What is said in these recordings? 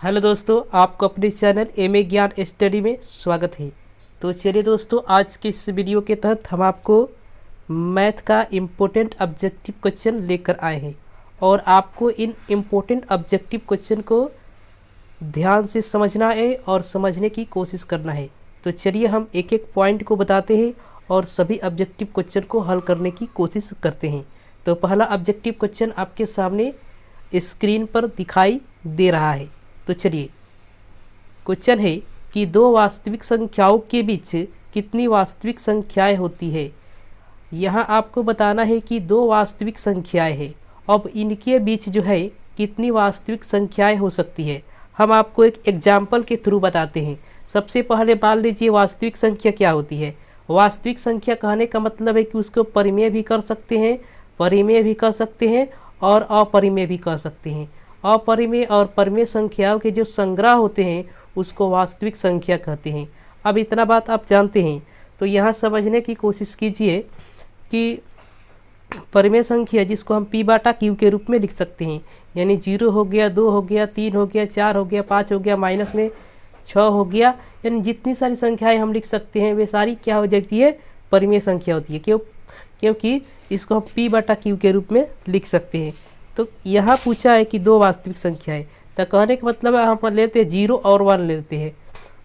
Hello दोस्तों, आपको अपने चैनल एम ए ज्ञान स्टडी में स्वागत है। तो चलिए दोस्तों, आज के इस वीडियो के तहत हम आपको मैथ का इम्पोर्टेंट ऑब्जेक्टिव क्वेश्चन लेकर आए हैं और आपको इन इम्पोर्टेंट ऑब्जेक्टिव क्वेश्चन को ध्यान से समझना है और समझने की कोशिश करना है। तो चलिए हम एक एक पॉइंट को बताते हैं और सभी ऑब्जेक्टिव क्वेश्चन को हल करने की कोशिश करते हैं। तो पहला ऑब्जेक्टिव क्वेश्चन आपके सामने स्क्रीन पर दिखाई दे रहा है। तो चलिए, क्वेश्चन है कि दो वास्तविक संख्याओं के बीच कितनी वास्तविक संख्याएं होती है। यहाँ आपको बताना है कि दो वास्तविक संख्याएं हैं, अब इनके बीच जो है कितनी वास्तविक संख्याएं हो सकती है। हम आपको एक एग्जाम्पल के थ्रू बताते हैं। सबसे पहले मान लीजिए वास्तविक संख्या क्या होती है। वास्तविक संख्या कहने का मतलब है कि उसको परिमेय भी कर सकते हैं, परिमेय भी कर सकते हैं और अपरिमेय भी कर सकते हैं। अपरिमेय और परिमेय संख्याओं के जो संग्रह होते हैं उसको वास्तविक संख्या कहते हैं। अब इतना बात आप जानते हैं तो यहाँ समझने की कोशिश कीजिए कि परिमेय संख्या जिसको हम p बाटा q के रूप में लिख सकते हैं, यानी 0 हो गया, 2 हो गया, 3 हो गया, 4 हो गया, 5 हो गया, माइनस में 6 हो गया, यानी जितनी सारी संख्याएं हम लिख सकते हैं वे सारी क्या हो जाती है, परिमेय संख्या होती है। क्योंकि इसको हम p बाटा q के रूप में लिख सकते हैं। तो यहाँ पूछा है कि दो वास्तविक संख्या है, तो कहने का मतलब है हम लेते हैं 0 और 1 लेते हैं।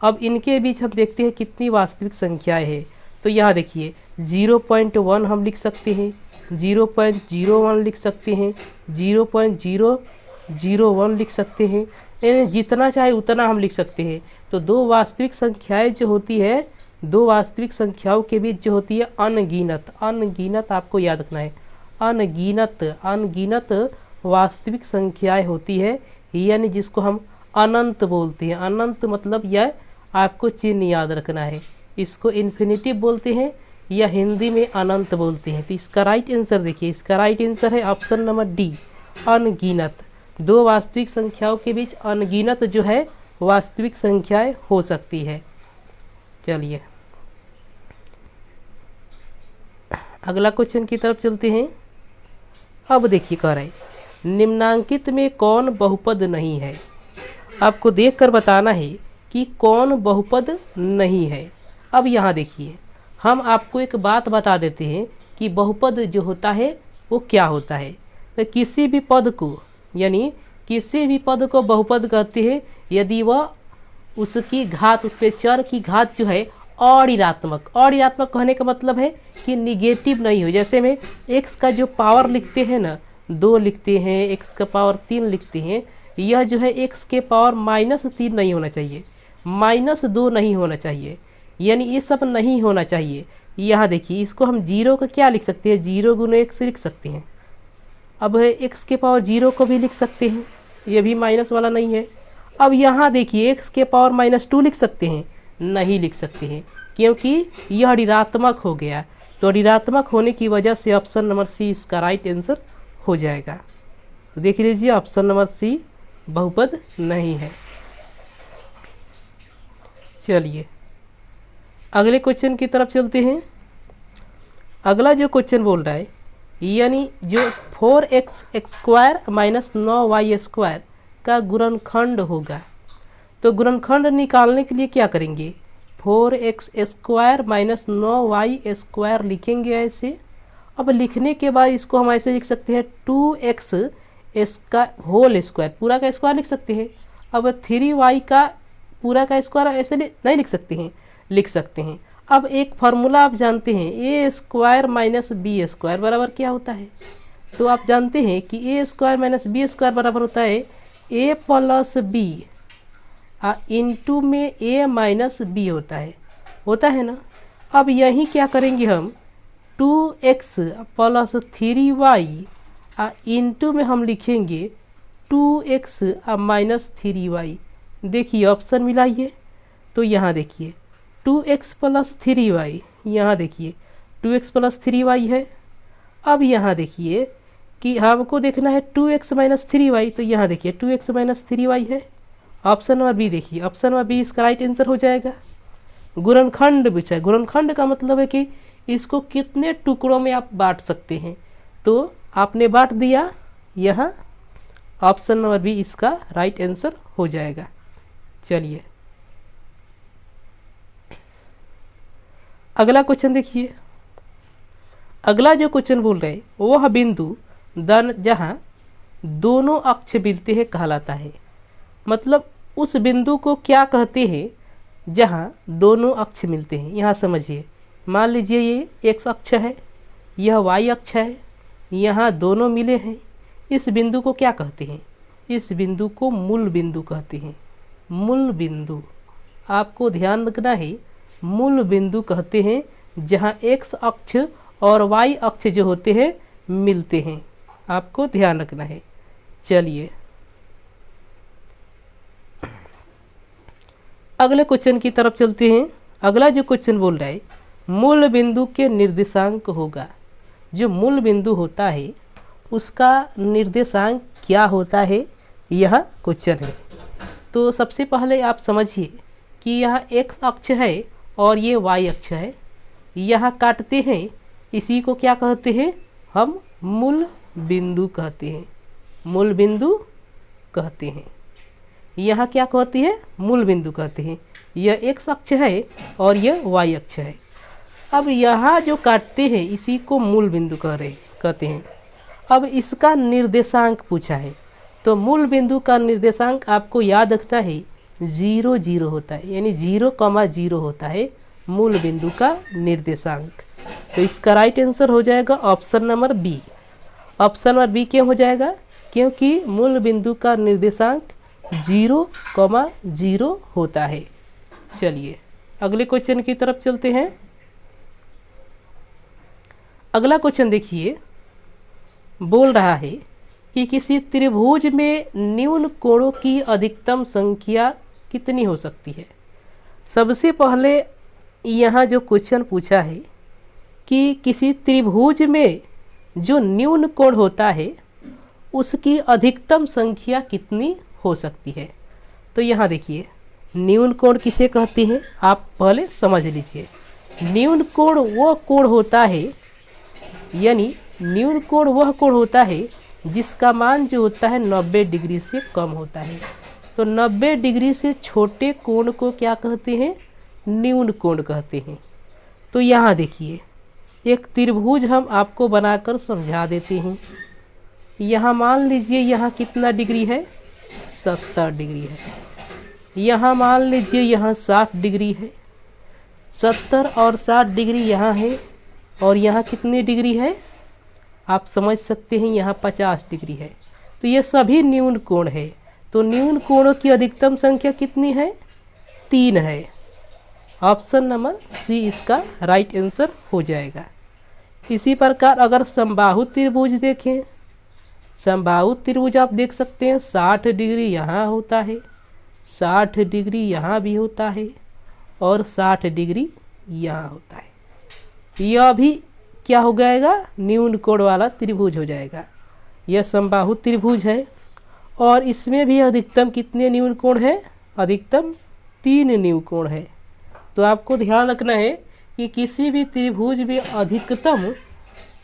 अब इनके बीच हम देखते हैं कितनी वास्तविक संख्याएं हैं। तो यहाँ देखिए 0.1 हम लिख सकते हैं, 0.01 लिख सकते हैं, 0.001 लिख सकते हैं, यानी जितना चाहे उतना हम लिख सकते हैं। तो दो वास्तविक संख्याएं जो होती है, दो वास्तविक संख्याओं के बीच जो होती है अनगिनत, अनगिनत आपको याद रखना है, अनगिनत वास्तविक संख्याएं होती है, यानी जिसको हम अनंत बोलते हैं। अनंत मतलब यह आपको चिन्ह याद रखना है, इसको इन्फिनिटिव बोलते हैं या हिंदी में अनंत बोलते हैं। तो इसका राइट आंसर देखिए, इसका राइट आंसर है ऑप्शन नंबर डी, अनगिनत। दो वास्तविक संख्याओं के बीच अनगिनत जो है वास्तविक संख्याएं हो सकती है। चलिए अगला क्वेश्चन की तरफ चलते हैं। अब देखिए कह रहे निम्नांकित में कौन बहुपद नहीं है। आपको देखकर बताना है कि कौन बहुपद नहीं है। अब यहाँ देखिए, हम आपको एक बात बता देते हैं कि बहुपद जो होता है वो क्या होता है। तो किसी भी पद को, यानी किसी भी पद को बहुपद कहते हैं यदि वह उसकी घात, उस पर चर की घात जो है अऋणात्मक, अऋणात्मक कहने का मतलब है कि निगेटिव नहीं हो। जैसे में x का जो पावर लिखते हैं ना, 2 लिखते हैं, x का पावर 3 लिखते हैं, यह जो है x के पावर -3 नहीं होना चाहिए, -2 नहीं होना चाहिए, यानी ये सब नहीं होना चाहिए। यहाँ देखिए, इसको हम 0 का क्या लिख सकते हैं, 0 गुना x लिख सकते हैं। अब x के पावर 0 को भी लिख सकते हैं, ये भी माइनस वाला नहीं है। अब यहाँ देखिए x के पावर -2 लिख सकते हैं, नहीं लिख सकते हैं क्योंकि यह ऋणात्मक हो गया। तो ऋणात्मक होने की वजह से ऑप्शन नंबर सी इसका राइट आंसर हो जाएगा। तो देख लीजिए ऑप्शन नंबर सी बहुपद नहीं है। चलिए अगले क्वेश्चन की तरफ चलते हैं। अगला जो क्वेश्चन बोल रहा है, यानी जो 4x स्क्वायर माइनस 9y² का गुणनखंड होगा। तो गुणनखंड निकालने के लिए क्या करेंगे, 4x स्क्वायर माइनस 9y² लिखेंगे ऐसे। अब लिखने के बाद इसको हम ऐसे लिख सकते हैं 2x इसका होल स्क्वायर, पूरा का स्क्वायर लिख सकते हैं। अब 3y का पूरा का स्क्वायर ऐसे नहीं लिख सकते हैं, लिख सकते हैं। अब एक फार्मूला आप जानते हैं, a स्क्वायर माइनस b² बराबर क्या होता है। तो आप जानते हैं कि a स्क्वायर माइनस b² बराबर होता है a प्लस बी इंटू में a माइनस बी होता है ना। अब यहीं क्या करेंगे हम, 2x प्लस 3y इंटू में हम लिखेंगे 2x माइनस 3y। देखिए ऑप्शन मिलाइए, तो यहाँ देखिए 2x प्लस 3y, यहाँ देखिए 2x प्लस 3y है। अब यहाँ देखिए कि हमको देखना है 2x माइनस 3y, तो यहाँ देखिए 2x माइनस 3y है। ऑप्शन नंबर बी देखिए, ऑप्शन नंबर बी इसका राइट आंसर हो जाएगा। गुणनखंड पूछा है, गुणनखंड का मतलब है कि इसको कितने टुकड़ों में आप बांट सकते हैं। तो आपने बांट दिया, यहाँ ऑप्शन नंबर बी इसका राइट आंसर हो जाएगा। चलिए अगला क्वेश्चन देखिए। अगला जो क्वेश्चन बोल रहे वह बिंदु दन जहाँ दोनों अक्ष मिलते हैं कहलाता है। मतलब उस बिंदु को क्या कहते हैं जहाँ दोनों अक्ष मिलते हैं। यहाँ समझिए, मान लीजिए ये एक्स अक्ष है, यह वाई अक्ष है, यहाँ दोनों मिले हैं। इस बिंदु को क्या कहते हैं? इस बिंदु को मूल बिंदु कहते हैं। मूल बिंदु, आपको ध्यान रखना है, मूल बिंदु कहते हैं जहाँ एक्स अक्ष और वाई अक्ष जो होते हैं मिलते हैं। आपको ध्यान रखना है। चलिए अगले क्वेश्चन की तरफ चलते हैं। अगला जो क्वेश्चन बोल रहा है मूल बिंदु के निर्देशांक होगा। जो मूल बिंदु होता है उसका निर्देशांक क्या होता है, यह क्वेश्चन है। तो सबसे पहले आप समझिए कि यह एक्स अक्ष है और ये वाई अक्ष है। यहाँ काटते हैं, इसी को क्या कहते हैं? हम मूल बिंदु कहते हैं। मूल बिंदु कहते हैं। यहाँ क्या कहती है? मूल बिंदु कहते हैं। यह एक्स अक्ष है और यह वाई अक्ष है। अब यहाँ जो काटते हैं इसी को मूल बिंदु कहते हैं। अब इसका निर्देशांक पूछा है, तो मूल बिंदु का निर्देशांक आपको याद रखना है 0 0 होता है, यानी 0,0 होता है मूल बिंदु का निर्देशांक। तो इसका राइट आंसर हो जाएगा option number B. Option number B क्यों हो जाएगा? क्योंकि मूल बिंदु का निर्देशांक 0,0 होता है। चलिए अगले क्वेश्चन की तरफ चलते हैं। अगला क्वेश्चन देखिए, बोल रहा है कि किसी त्रिभुज में न्यून कोणों की अधिकतम संख्या कितनी हो सकती है। सबसे पहले यहाँ जो क्वेश्चन पूछा है कि किसी त्रिभुज में जो न्यून कोण होता है उसकी अधिकतम संख्या कितनी हो सकती है। तो यहाँ देखिए, न्यून कोण किसे कहते हैं आप पहले समझ लीजिए। न्यून कोण वह कोण होता है, यानी न्यून कोण वह कोण होता है जिसका मान जो होता है 90 डिग्री से कम होता है। तो 90 डिग्री से छोटे कोण को क्या कहते हैं? न्यून कोण कहते हैं। तो यहाँ देखिए, एक त्रिभुज हम आपको बनाकर समझा देते हैं। यहाँ मान लीजिए यहाँ कितना डिग्री है? 70 डिग्री है। यहाँ मान लीजिए यहाँ 60 डिग्री है। 70 और 60 डिग्री यहाँ है, और यहाँ कितनी डिग्री है आप समझ सकते हैं, यहाँ 50 डिग्री है। तो ये सभी न्यून कोण है। तो न्यून कोणों की अधिकतम संख्या कितनी है? 3 है। ऑप्शन नंबर सी इसका राइट आंसर हो जाएगा। इसी प्रकार अगर समबाहु त्रिभुज देखें, समबाहु त्रिभुज आप देख सकते हैं 60 डिग्री यहाँ होता है, 60 डिग्री यहाँ भी होता है, और 60 डिग्री यहाँ होता है। यह भी क्या हो जाएगा? न्यून कोण वाला त्रिभुज हो जाएगा। यह समबाहु त्रिभुज है और इसमें भी अधिकतम कितने न्यून कोण है? अधिकतम 3 न्यून कोण है। तो आपको ध्यान रखना है कि किसी भी त्रिभुज में अधिकतम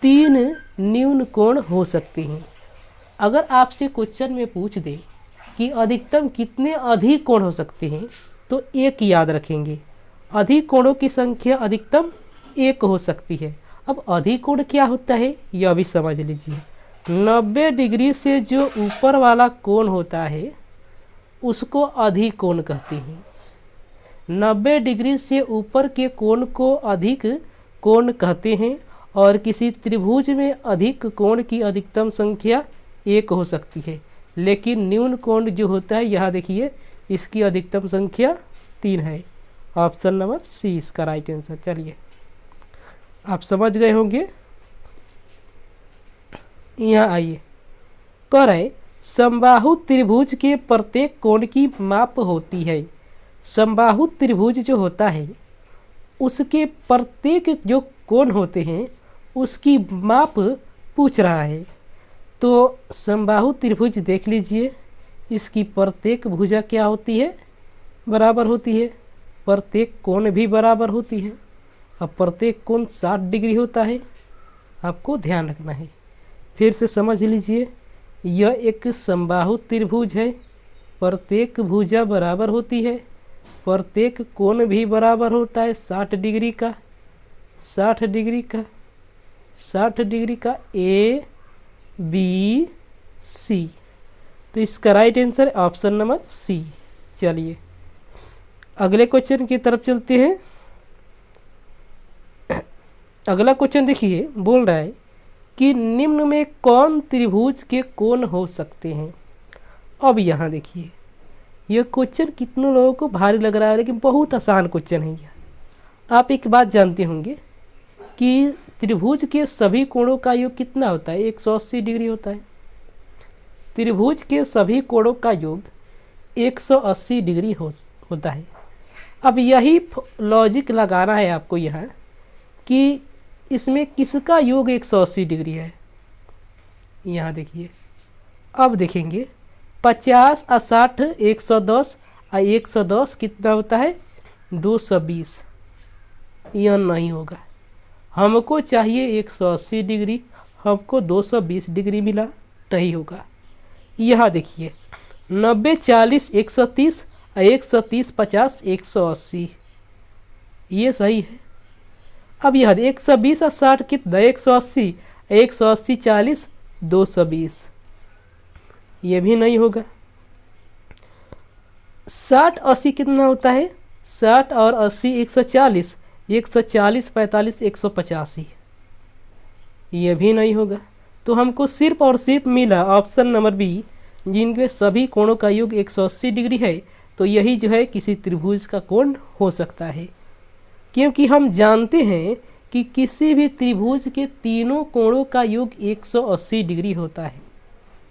3 न्यून कोण हो सकते हैं। अगर आपसे क्वेश्चन में पूछ दे कि अधिकतम कितने अधिक कोण हो सकते हैं, तो 1 याद रखेंगे। अधिक कोणों की संख्या अधिकतम 1 हो सकती है। अब अधिक कोण क्या होता है यह भी समझ लीजिए। 90 डिग्री से जो ऊपर वाला कोण होता है उसको अधिक कोण कहते हैं। 90 डिग्री से ऊपर के कोण को अधिक कोण कहते हैं, और किसी त्रिभुज में अधिक कोण की अधिकतम संख्या 1 हो सकती है। लेकिन न्यून कोण जो होता है, यहाँ देखिए, इसकी अधिकतम संख्या 3 है। ऑप्शन नंबर सी इसका राइट आंसर। चलिए आप समझ गए होंगे। यहाँ आइए, कह रहे समबाहु त्रिभुज के प्रत्येक कोण की माप होती है। समबाहु त्रिभुज जो होता है उसके प्रत्येक जो कोण होते हैं उसकी माप पूछ रहा है। तो समबाहु त्रिभुज देख लीजिए, इसकी प्रत्येक भुजा क्या होती है? बराबर होती है। प्रत्येक कोण भी बराबर होती है। अब प्रत्येक कोण 60 डिग्री होता है। आपको ध्यान रखना है। फिर से समझ लीजिए, यह एक समबाहु त्रिभुज है। प्रत्येक भुजा बराबर होती है, प्रत्येक कोण भी बराबर होता है 60 डिग्री का, 60 डिग्री का, 60 डिग्री का ए बी सी। तो इसका right answer option number C. चलिए अगले क्वेश्चन की तरफ चलते हैं। अगला क्वेश्चन देखिए, बोल रहा है कि निम्न में कौन त्रिभुज के कोण हो सकते हैं। अब यहाँ देखिए, यह क्वेश्चन कितने लोगों को भारी लग रहा है, लेकिन बहुत आसान क्वेश्चन है यह। आप एक बात जानते होंगे कि त्रिभुज के सभी कोणों का योग कितना होता है, 180 डिग्री होता है। त्रिभुज के सभी कोणों का योग 180 डिग्री होता है। अब यही लॉजिक लगाना है आपको यहाँ कि इसमें किसका योग 180 डिग्री है। यहाँ देखिए, अब देखेंगे 50 और 60 110 और 110 कितना होता है 220। यह नहीं होगा, हमको चाहिए 180 डिग्री, हमको 220 डिग्री मिला, नहीं होगा। यहाँ देखिए 90 40 130 और 130 50 180, ये सही है। अब यह 120 और 60 कितना 180, 180 40 220, ये भी नहीं होगा। 60 80 कितना होता है, 60 और 80 140, 140 45 185, ये भी नहीं होगा। तो हमको सिर्फ और सिर्फ मिला ऑप्शन नंबर बी, जिनके सभी कोणों का योग 180 डिग्री है। तो यही जो है किसी त्रिभुज का कोण हो सकता है, क्योंकि हम जानते हैं कि किसी भी त्रिभुज के तीनों कोणों का योग 180 डिग्री होता है।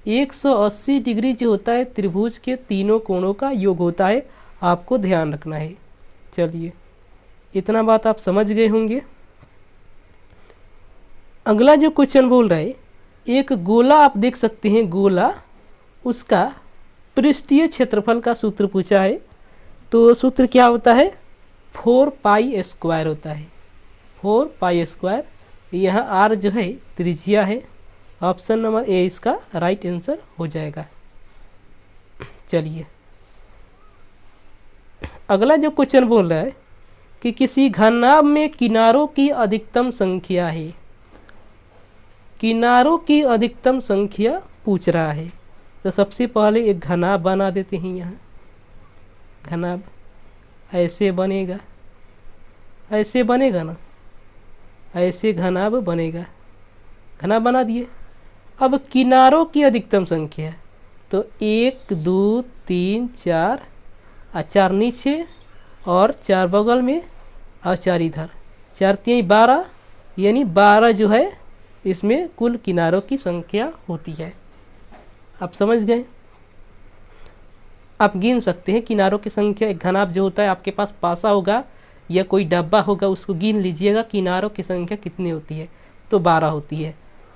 180 डिग्री जो होता है त्रिभुज के तीनों कोणों का योग होता है, आपको ध्यान रखना है। चलिए इतना बात आप समझ गए होंगे। अगला जो क्वेश्चन बोल रहा है, एक गोला आप देख सकते हैं, गोला, उसका पृष्ठीय क्षेत्रफल का सूत्र पूछा है। तो सूत्र क्या होता है, 4 पाई स्क्वायर होता है, 4 पाई स्क्वायर। यहाँ आर जो है त्रिज्या है, ऑप्शन नंबर ए इसका राइट आंसर हो जाएगा। चलिए अगला जो क्वेश्चन बोल रहा है कि किसी घनाभ में किनारों की अधिकतम संख्या है, किनारों की अधिकतम संख्या पूछ रहा है। तो सबसे पहले एक घनाभ बना देते हैं। यहाँ घनाभ ऐसे बनेगा, ऐसे बनेगा ना, ऐसे घनाभ बनेगा, घनाभ बना दिए। अब किनारों की अधिकतम संख्या, तो 1 2 3 4 और 4 नीचे और 4 बगल में और 4 इधर, 4 3 12, यानी 12 जो है इसमें कुल किनारों की संख्या होती है। आप समझ गए, आप गिन सकते हैं किनारों की संख्या। एक घनाभ जो होता है, आपके पास पासा होगा या कोई डब्बा होगा, उसको गिन लीजिएगा किनारों की संख्या कितनी होती है, तो 12 होती है।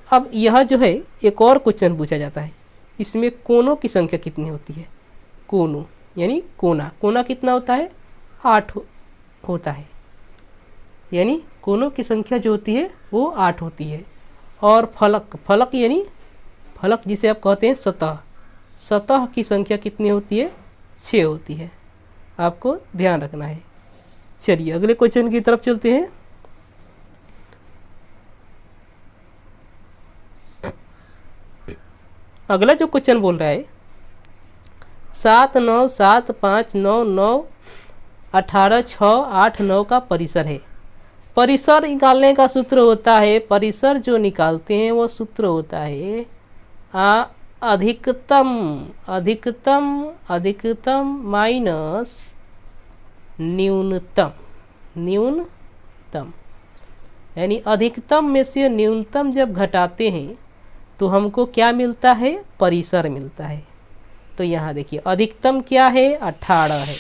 अब यह जो है एक और क्वेश्चन पूछा जाता है, इसमें कोनों की संख्या कितनी होती है। कोनों यानी कोना, कोना कितना होता है 8 होता है, यानी कोनों की संख्या जो होती है वो 8 होती है। और फलक, फलक यानी फलक जिसे आप कहते हैं सतह, सतह की संख्या कितनी होती है 6 होती है, आपको ध्यान रखना है। चलिए अगले क्वेश्चन की तरफ चलते हैं। अगला जो क्वेश्चन बोल रहा है 7 9 7 5 9 9 18 6 8 9 का परिसर है। परिसर निकालने का सूत्र होता है, परिसर जो निकालते हैं वो सूत्र होता है अधिकतम, अधिकतम, अधिकतम माइनस न्यूनतम, न्यूनतम, यानी अधिकतम में से न्यूनतम जब घटाते हैं तो हमको क्या मिलता है, परिसर मिलता है। तो यहाँ देखिए अधिकतम क्या है 18 है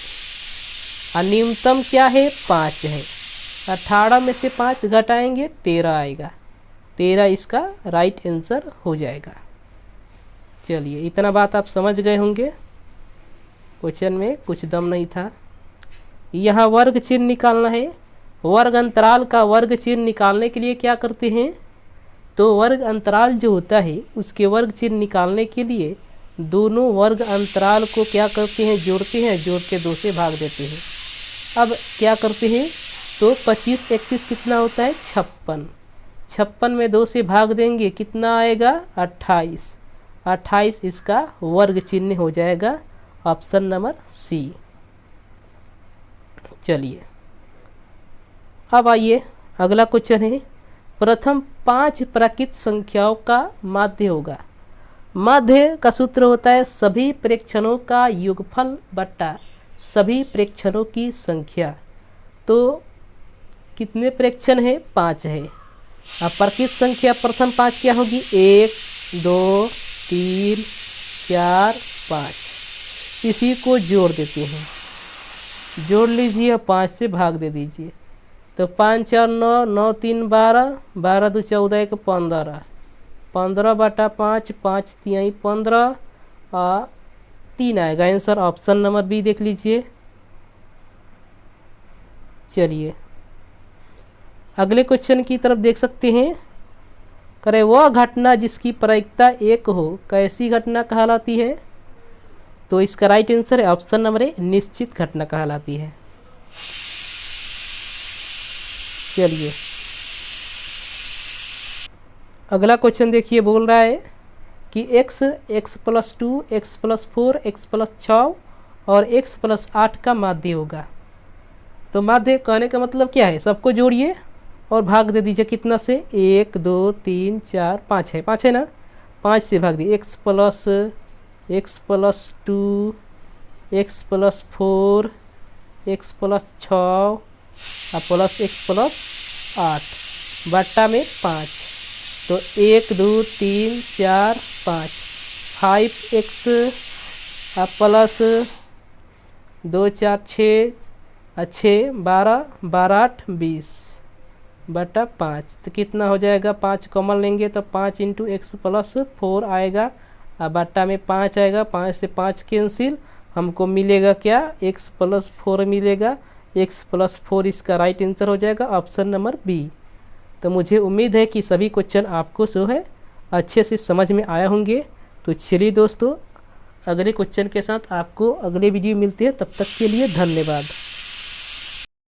और न्यूनतम क्या है 5 है। 18 में से 5 घटाएंगे 13 आएगा, 13 इसका राइट आंसर हो जाएगा। चलिए इतना बात आप समझ गए होंगे, क्वेश्चन में कुछ दम नहीं था। यहाँ वर्ग चिन्ह निकालना है। वर्ग अंतराल का वर्ग चिन्ह निकालने के लिए क्या करते हैं, तो वर्ग अंतराल जो होता है उसके वर्ग चिन्ह निकालने के लिए दोनों वर्ग अंतराल को क्या करते हैं, जोड़ते हैं, जोड़ के 2 से भाग देते हैं। अब क्या करते हैं, तो 25 31 कितना होता है, 56। 56 में 2 से भाग देंगे, कितना आएगा, 28। 28 इसका वर्ग चिन्ह हो जाएगा, ऑप्शन नंबर सी। चलिए अब आइए अगला क्वेश्चन है, प्रथम 5 प्राकृत संख्याओं का माध्य होगा। माध्य का सूत्र होता है सभी प्रेक्षणों का योगफल बटा सभी प्रेक्षणों की संख्या। तो कितने प्रेक्षण है, 5 है। अब प्राकृत संख्या प्रथम 5 क्या होगी, 1 2 3 4 5। इसी को जोड़ देते हैं, जोड़ लीजिए, 5 से भाग दे दीजिए। तो 5 4 9, 9 3 12, 12 2 14 1 15, 15 बटा 5, 5 3 15 और 3 आएगा आंसर, ऑप्शन नंबर बी देख लीजिए। चलिए अगले क्वेश्चन की तरफ देख सकते हैं, करे वह घटना जिसकी प्रायिकता 1 हो कैसी घटना कहलाती है। तो इसका राइट आंसर है ऑप्शन नंबर ए, निश्चित घटना कहलाती है। चलिए अगला क्वेश्चन देखिए, बोल रहा है कि x x + 2 x + 4 x + 6 और x + 8 का माध्य होगा। तो माध्य कहने का मतलब क्या है, सबको जोड़िए और भाग दे दीजिए, कितना से, 1 2 3 4 5 है, 5 है ना, 5 से भाग दिए, x + 2 x + 4 x + 6 और प्लस x + 8 बट्टा में 5। तो 1 2 3 4 5, 5x प्लस 2 4 6 6 12 12 8 20 बटा 5। तो कितना हो जाएगा, 5 कॉमन लेंगे तो 5 × x + 4 आएगा और बट्टा में 5 आएगा, 5 से 5 कैंसिल, हमको मिलेगा क्या, x + 4 मिलेगा, x + 4 इसका राइट आंसर हो जाएगा, ऑप्शन नंबर बी। तो मुझे उम्मीद है कि सभी क्वेश्चन आपको जो है अच्छे से समझ में आया होंगे। तो चलिए दोस्तों, अगले क्वेश्चन के साथ आपको अगले वीडियो मिलते हैं, तब तक के लिए धन्यवाद।